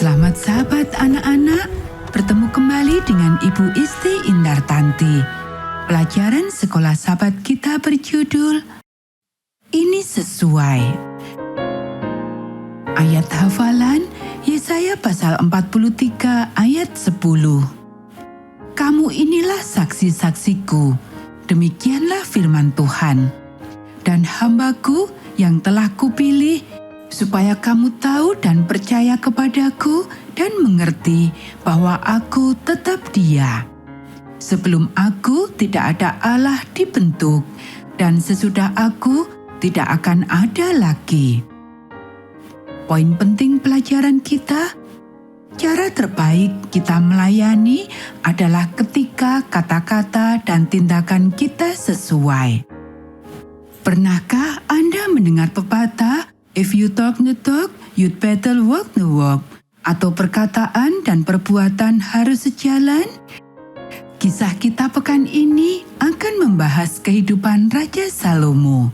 Selamat sahabat anak-anak, bertemu kembali dengan Ibu Isti Indartanti. Pelajaran sekolah sahabat kita berjudul Ini Sesuai. Ayat hafalan Yesaya pasal 43 ayat 10. Kamu inilah saksi-saksiku, demikianlah firman Tuhan. Dan hambaku yang telah kupilih, supaya kamu tahu dan percaya kepadaku dan mengerti bahwa aku tetap Dia. Sebelum aku tidak ada Allah dibentuk, dan sesudah aku tidak akan ada lagi. Poin penting pelajaran kita, cara terbaik kita melayani adalah ketika kata-kata dan tindakan kita sesuai. Pernahkah Anda mendengar pepatah, "If you talk the talk, you'd better walk the walk," atau perkataan dan perbuatan harus sejalan? Kisah kita pekan ini akan membahas kehidupan Raja Salomo.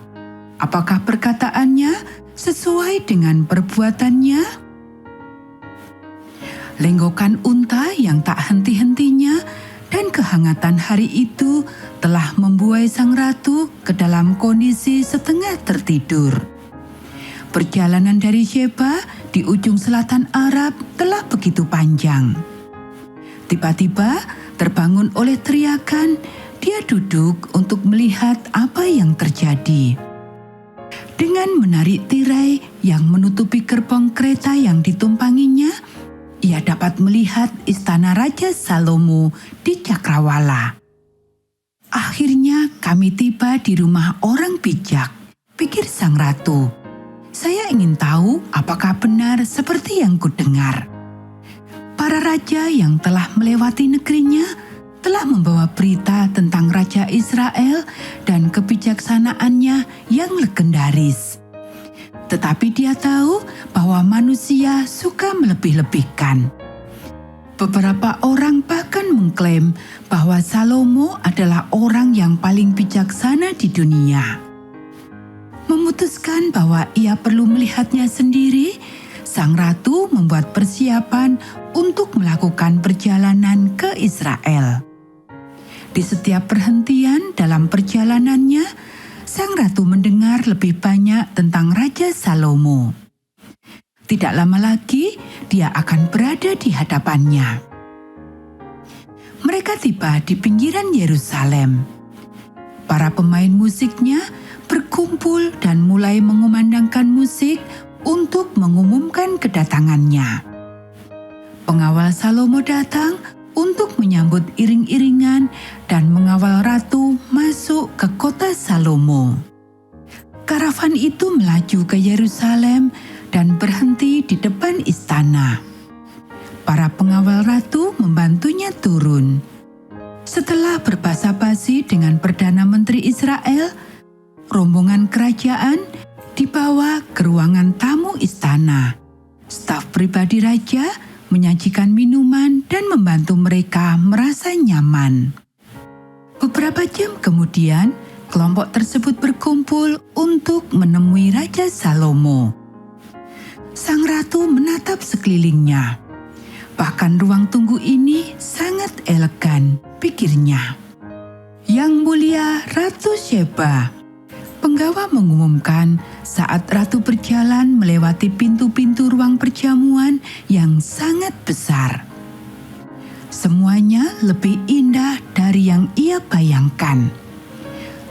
Apakah perkataannya sesuai dengan perbuatannya? Lenggokan unta yang tak henti-hentinya dan kehangatan hari itu telah membuai sang ratu ke dalam kondisi setengah tertidur. Perjalanan dari Sheba di ujung selatan Arab telah begitu panjang. Tiba-tiba terbangun oleh teriakan, dia duduk untuk melihat apa yang terjadi. Dengan menarik tirai yang menutupi gerbong kereta yang ditumpanginya, ia dapat melihat istana Raja Salomo di Cakrawala. Akhirnya kami tiba di rumah orang bijak, pikir sang ratu. Saya ingin tahu apakah benar seperti yang kudengar. Para raja yang telah melewati negerinya telah membawa berita tentang Raja Israel dan kebijaksanaannya yang legendaris. Tetapi dia tahu bahwa manusia suka melebih-lebihkan. Beberapa orang bahkan mengklaim bahwa Salomo adalah orang yang paling bijaksana di dunia. Memutuskan bahwa ia perlu melihatnya sendiri, sang ratu membuat persiapan untuk melakukan perjalanan ke Israel. Di setiap perhentian dalam perjalanannya, sang ratu mendengar lebih banyak tentang Raja Salomo. Tidak lama lagi, dia akan berada di hadapannya. Mereka tiba di pinggiran Yerusalem. Para pemain musiknya berkumpul dan mulai mengumandangkan musik untuk mengumumkan kedatangannya. Pengawal Salomo datang untuk menyambut iring-iringan dan mengawal ratu masuk ke kota Salomo. Karavan itu melaju ke Yerusalem dan berhenti di depan istana. Para pengawal ratu membantunya turun. Setelah berbasa-basi dengan Perdana Menteri Israel, rombongan kerajaan dibawa ke ruangan tamu istana. Staf pribadi raja menyajikan minuman dan membantu mereka merasa nyaman. Beberapa jam kemudian, kelompok tersebut berkumpul untuk menemui Raja Salomo. Sang ratu menatap sekelilingnya. Bahkan ruang tunggu ini sangat elegan, pikirnya. Yang mulia Ratu Sheba. Penggawa mengumumkan saat ratu berjalan melewati pintu-pintu ruang perjamuan yang sangat besar. Semuanya lebih indah dari yang ia bayangkan.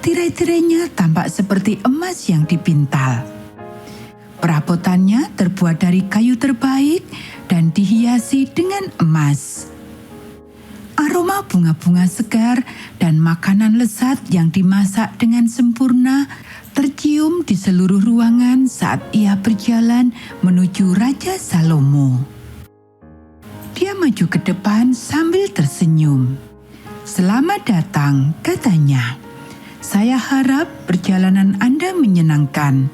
Tirai-tirainya tampak seperti emas yang dipintal. Perabotannya terbuat dari kayu terbaik dan dihiasi dengan emas. Aroma bunga-bunga segar dan makanan lezat yang dimasak dengan sempurna tercium di seluruh ruangan saat ia berjalan menuju Raja Salomo. Dia maju ke depan sambil tersenyum. "Selamat datang," katanya. "Saya harap perjalanan Anda menyenangkan.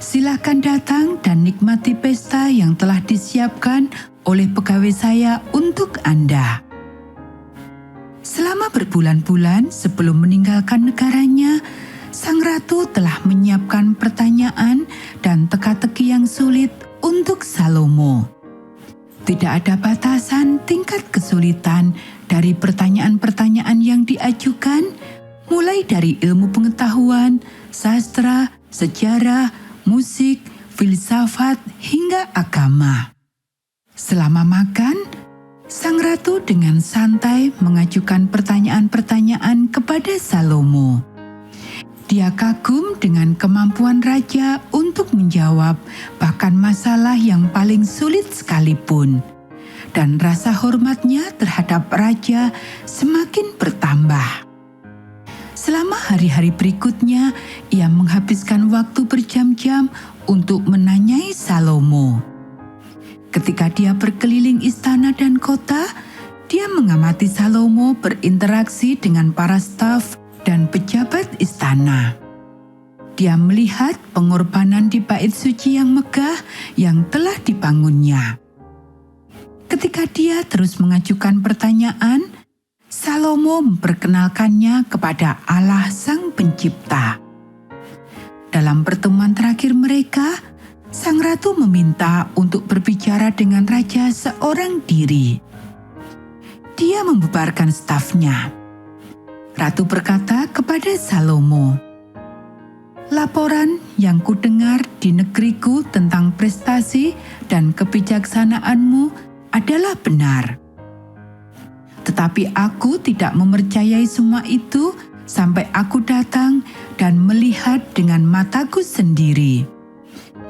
Silakan datang dan nikmati pesta yang telah disiapkan oleh pegawai saya untuk Anda." Selama berbulan-bulan sebelum meninggalkan negaranya, sang ratu telah menyiapkan pertanyaan dan teka-teki yang sulit untuk Salomo. Tidak ada batasan tingkat kesulitan dari pertanyaan-pertanyaan yang diajukan, mulai dari ilmu pengetahuan, sastra, sejarah, musik, filsafat, hingga agama. Selama makan, sang ratu dengan santai mengajukan pertanyaan-pertanyaan kepada Salomo. Dia kagum dengan kemampuan raja untuk menjawab bahkan masalah yang paling sulit sekalipun. Dan rasa hormatnya terhadap raja semakin bertambah. Selama hari-hari berikutnya, ia menghabiskan waktu berjam-jam untuk menanyai Salomo. Ketika dia berkeliling istana dan kota, dia mengamati Salomo berinteraksi dengan para staf dan pejabat istana. Dia melihat pengorbanan di bait suci yang megah yang telah dibangunnya. Ketika dia terus mengajukan pertanyaan, Salomo memperkenalkannya kepada Allah Sang Pencipta. Dalam pertemuan terakhir mereka, sang ratu meminta untuk berbicara dengan raja seorang diri. Dia membubarkan stafnya. Ratu berkata kepada Salomo, "Laporan yang kudengar di negeriku tentang prestasi dan kebijaksanaanmu adalah benar. Tetapi aku tidak mempercayai semua itu sampai aku datang dan melihat dengan mataku sendiri.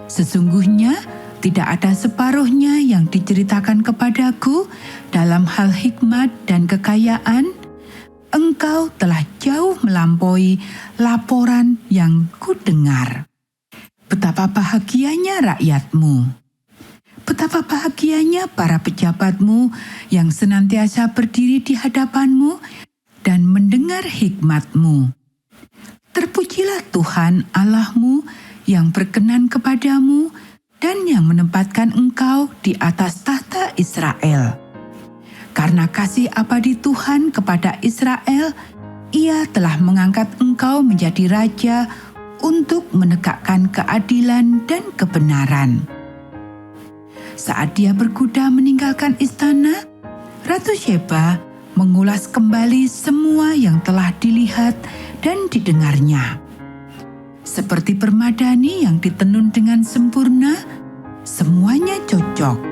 Sesungguhnya tidak ada separuhnya yang diceritakan kepadaku dalam hal hikmat dan kekayaan. Engkau telah jauh melampaui laporan yang kudengar. Betapa bahagianya rakyatmu. Betapa bahagianya para pejabatmu yang senantiasa berdiri di hadapanmu dan mendengar hikmatmu. Terpujilah Tuhan Allahmu yang berkenan kepadamu dan yang menempatkan engkau di atas tahta Israel. Karena kasih abadi Tuhan kepada Israel, Ia telah mengangkat engkau menjadi raja untuk menegakkan keadilan dan kebenaran." Saat dia berkuda meninggalkan istana, Ratu Sheba mengulas kembali semua yang telah dilihat dan didengarnya. Seperti permadani yang ditenun dengan sempurna, semuanya cocok.